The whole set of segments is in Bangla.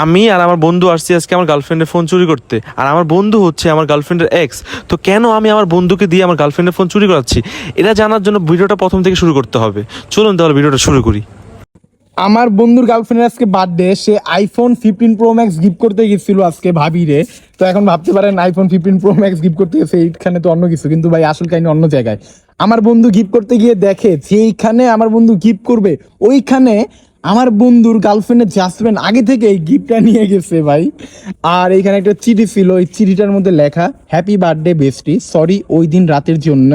আমি আর আমার বন্ধু আসছি আজকে আমার গার্লফ্রেন্ডের ফোন চুরি করতে, আর আমার বন্ধু হচ্ছে আমার গার্লফ্রেন্ডের এক্স। তো কেন আমি আমার বন্ধুকে দিয়ে আমার গার্লফ্রেন্ডের ফোন চুরি করাচ্ছি, এটা জানার জন্য ভিডিওটা প্রথম থেকে শুরু করতে হবে। চলুন তাহলে ভিডিওটা শুরু করি। আমার বন্ধুর গার্লফ্রেন্ডের আজকে বার্থডে, সে আইফোন 15 প্রো ম্যাক্স গিফট করতে গেছিল আজকে ভাবিরে। তো এখন ভাবতে পারেন আইফোন 15 প্রো ম্যাক্স গিফট করতে গেছে, এইখানে তো অন্য কিছু, কিন্তু ভাই আসল কাহিনী অন্য জায়গায়। আমার বন্ধু গিফট করতে গিয়ে দেখে যেইখানে আমার বন্ধু গিফট করবে ওইখানে আমার বন্ধুর গার্লফ্রেন্ডের জাস্টম্যান আগে থেকে এই গিফটটা নিয়ে গেছে ভাই। আর এইখানে একটা চিঠি ছিল, এই চিঠিটার মধ্যে লেখা, হ্যাপি বার্থডে বেস্টি, সরি ওই দিন রাতের জন্য,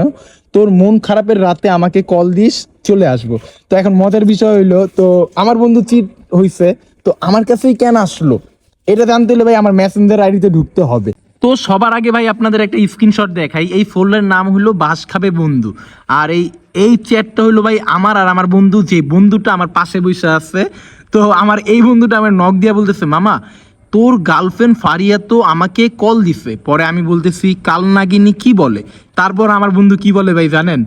তোর মন খারাপের রাতে আমাকে কল দিস, চলে আসবো। তো এখন মজার বিষয় হইলো, তো আমার বন্ধু চিট হইছে, তো আমার কাছেই কেন আসলো এটা জানতে হলে ভাই আমার মেসেঞ্জার আইডিতে ঢুকতে হবে। তো সবার আগে ভাই আপনাদের একটা স্ক্রিনশট দেখাই। এই ফোল্ডারের নাম হলো বাস খাবে বন্ধু। আর এই চ্যাটটা হলো ভাই আমার আর আমার বন্ধু, যে বন্ধুটা আমার পাশে বসে আছে। তো আমার এই বন্ধুটা আমার নক দিয়া বলতেছে, মামা তোর গার্লফ্রেন্ড ফারিয়া তো আমাকে কল দিছে। পরে আমি বলতেছি কাল নাগিনী কি বলে। তারপর আমার বন্ধু কি বলে ভাই জানেন,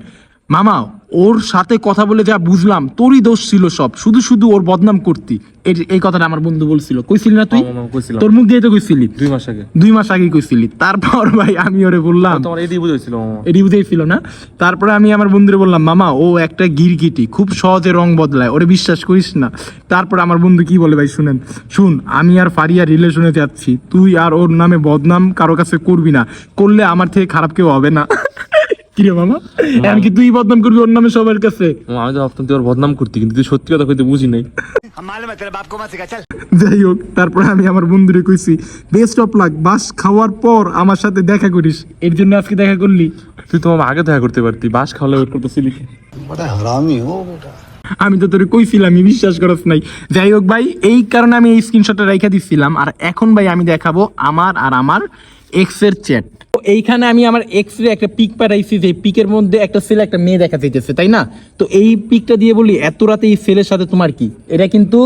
মামা ওর সাথে কথা বলে যা বুঝলাম তোরই দোষ ছিল সব, শুধু শুধু ওর বদনাম করতি। এই কথাটা আমার বন্ধু বলছিল। কইছিলি না তুই? তোর মুখ দিয়ে তো কইছিলি 2 মাস আগে কইছিলি। তারপর ভাই আমি ওরে বললাম, এডি বুঝাইছিল না। তারপরে আমি আমার বন্ধুরে বললাম, মামা ও একটা গিরগিটি, খুব সহজে রং বদলায়, ওরে বিশ্বাস করিস না। তারপর আমার বন্ধু কি বলে ভাই শুনেন, শুন আমি আর ফারিয়া রিলেশনে যাচ্ছি, তুই আর ওর নামে বদনাম কারো কাছে করবি না, করলে আমার থেকে খারাপ কেউ হবে না। কিরে মামা, এমনকি তুই বদনাম করবি ওর নামে সবার কাছে? আমি তো ভাবতাম তুই ওর বদনাম করতি, কিন্তু তুই সত্যি কথা কইতে বুঝি নাই। যাই হোক, তারপরে আমি আমার বন্ধুরে কইছি বেস্ট অফ লাক, বাস খাওয়ার পর আমার সাথে দেখা করিস। এর জন্য আজকে দেখা করলি? তুই তো আমার আগে দেখা করতে পারতি, বাস খাওয়ালে ওয়েট করতেছিলি। আমি তো তোরে কইছিলাম, আমি বিশ্বাস করছ নাই। যাই হোক ভাই, এই কারণে আমি এই স্ক্রিনশটটা রেখে দিচ্ছিলাম। আর এখন ভাই আমি দেখাবো আমার আর আমার এক্স এর চ্যাট। এইখানে আমি আমার এক্স এর একটা পিক পাঠাইছি, যে পিকের মধ্যে একটা ছেলে একটা মেয়ে দেখা যাইতেছে, তাই না? তো এই পিকটা দিয়ে বলি, এত রাতে এই ছেলের সাথে তোমার কি? এটা কিন্তু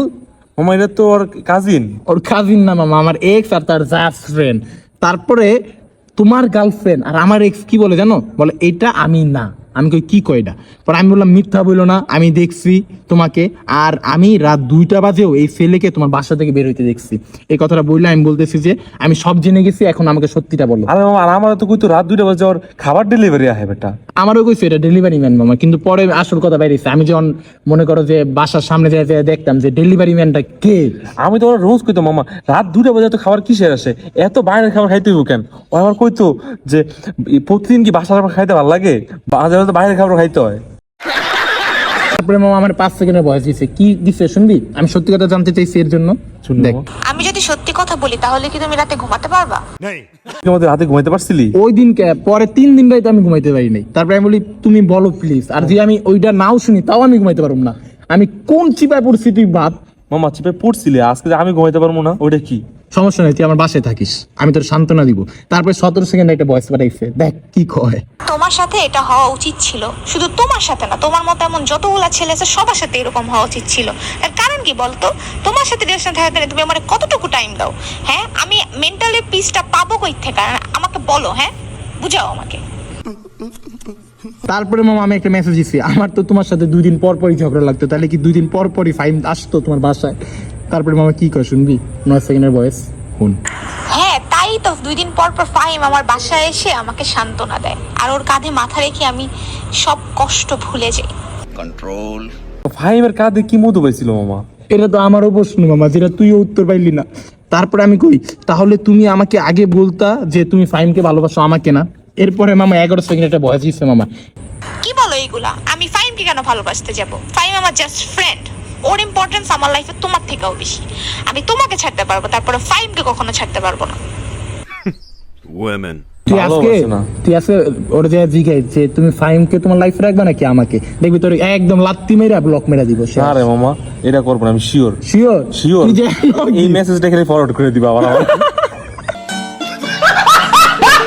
মামা এটা তো ওর কাজিন। ওর কাজিন না মামা, আমার এক্স আর তার জাস্ট ফ্রেন্ড। তারপরে তোমার গার্লফ্রেন্ড আর আমার এক্স কি বলে জানো? বলে এটা আমি না। আমি কই কি কয় এটা? পরে আমি বললাম মিথ্যা বইলো না, আমি দেখছি তোমাকে, আর আমি রাত 2টা বাজেও এই ছেলেকে তোমার বাসা থেকে বের হইতে দেখছি। এই কথাটা বললে আমি বলতেছি যে আমি সব জেনে গেছি, এখন আমাকে সত্যিটা বলো। আরে মামা, আর আমার তো কই তো রাত 2টা বাজে ওর খাবার ডেলিভারি আহে বেটা। আমারও কইছে এটা ডেলিভারি ম্যান মামা, কিন্তু পরে আসল কথা বাইরেছে। আমি যখন মনে করো যে বাসার সামনে যায় দেখতাম যে ডেলিভারি ম্যানটা কে। আমি তো ওরা রোজ কইতো মামা রাত 2টা বাজে তো খাবার কিসের আসে, এত বাইরের খাবার খাইতে হইব কেন? ও আমার কইতো যে প্রতিদিন কি বাসার খাবার খাইতে ভালো লাগে, বাজারে তো বাইরের খাবার খাইতে হয়। তারপরে মামা আমার 5 সেকেন্ডের ভয়েস দিছে। কি দিছে শুনবি? আমি সত্যি কথা জানতে চাইছি এর জন্য। দেখ, আমি যদি সত্যি কথা বলি তাহলে কি তুমি রাতে ঘুমাতে পারবা? তুই আমাদের রাতে ঘুমাইতে পারছিলি? ওই দিনকে পরে 3 দিন রাইতে আমি ঘুমাইতে পারি নাই। তারপরে আমি বলি তুমি বলো প্লিজ, আর যদি আমি ওইটা নাও শুনি তাও আমি ঘুমাইতে পারবো না। আমি কোন চিপায় পড়ছি তুই ভাব। মামা চিপে পড়ছিলি, আজকে যে আমি ঘুমাইতে পারবো না ওইটা কি? সমস্যা নেই, তুই আমার বাসায় থাকিস, আমি তোর সান্ত্বনা দিব। তারপরে 17 সেকেন্ড একটা ভয়েস পাঠাইছে, দেখ কি কয়। তোমার সাথে এটা হওয়া উচিত ছিল, শুধু তোমার সাথে না, তোমার মতো এমন যতগুলা ছেলে আছে সবার সাথে এরকম হওয়া উচিত ছিল। এর কারণ কি বলতো? তোমার সাথে রিলেশন থাকাকালীন তুমি আমার কতটুকু টাইম দাও? হ্যাঁ, আমি মেন্টালি পিসটা পাবো কই থেকে? আমাকে বলো, হ্যাঁ বুঝাও আমাকে। তারপরে মামা আমি একটা মেসেজ দিচ্ছি, আমার তো তোমার সাথে 2 দিন পর পরই ঝগড়া লাগতো, তাহলে কি 2 দিন পর পরই ফাইন আসতো তোমার বাসায়? তারপরে মামা কি কয় শুনবি? 9 সেকেন্ডের ভয়েস শুন। হ্যাঁ তাই তো, 2 দিন পর পর ফাহিম আমার বাসায় এসে আমাকে সান্ত্বনা দেয়, আর ওর কাঁধে মাথা রেখে আমি সব কষ্ট ভুলে যাই। কন্ট্রোল। ফাহিমের কাঁধে কি মধু পাইছিল মামা? এটা তো আমারও প্রশ্ন মামা, যেটা তুইও উত্তর পাইলি না। তারপরে আমি কই, তাহলে তুমি আমাকে আগে বলতা যে তুমি ফাহিমকে ভালোবাসো, আমাকে না। এরপরে মামা 11 সেকেন্ড একটা ভয়েস দিচ্ছে মামা। কি বলো এইগুলা? আমি ফাহিমকে কেন ভালোবাসতে যাব? ফাহিম আমার জাস্ট ফ্রেন্ড, ওর ইম্পর্টেন্স আমার লাইফে তোমার থেকেও বেশি। আমি তোমাকে ছাড়তে পারবো, তারপরে ফাহিমকে কখনো ছাড়তে পারবো না। তুই আজকে ওর যে জিজ্ঞাসা যে তুমি ফাহিমকে তোমার লাইফে রাখবে নাকি আমাকে, দেখবি তোর একদম লাত্তি মেরা ব্লক মেরা দিব। আরে মামা এটা করবো না, আমি শিওর শিওর শিওর। এই মেসেজটা খেলে ফরওয়ার্ড করে দিবা আবার আমার।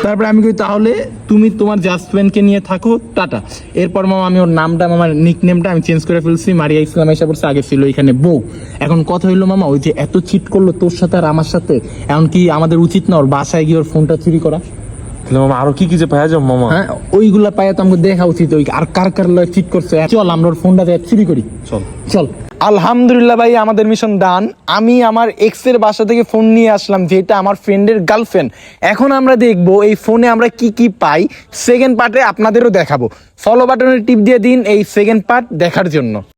তারপরে আমি কই তাহলে তুমি তোমার জাস্ট ফ্রেন্ডকে নিয়ে থাকো, টাটা। এরপর মামা আমি ওর নামটা, আমার নিকনেমটা আমি চেঞ্জ করে ফেলছি, মারিয়া ইসলাম এসে পড়ছে, আগে ছিল এখানে বউ। এখন কথা হইলো মামা, ওই যে এত চিট করলো তোর সাথে আর আমার সাথে, এখন কি আমাদের উচিত না ওর বাসায় গিয়ে ওর ফোনটা চুরি করা? মামা আরো কি কি যে পাওয়া যাবে মামা? হ্যাঁ ওইগুলা পাইয়া তো আমাকে দেখা উচিত, ওই আর কার কার চিট করছে। চল আমরা ওর ফোনটা চুরি করি, চল চল। আলহামদুলিল্লাহ ভাই, আমাদের মিশন ডান। আমি আমার এক্সের বাসা থেকে ফোন নিয়ে আসলাম, যেটা আমার ফ্রেন্ডের গার্লফ্রেন্ড। এখন আমরা দেখবো এই ফোনে আমরা কি কি পাই। সেকেন্ড পার্টে আপনাদেরও দেখাবো। ফলো বাটনের টিপ দিয়ে দিন এই সেকেন্ড পার্ট দেখার জন্য।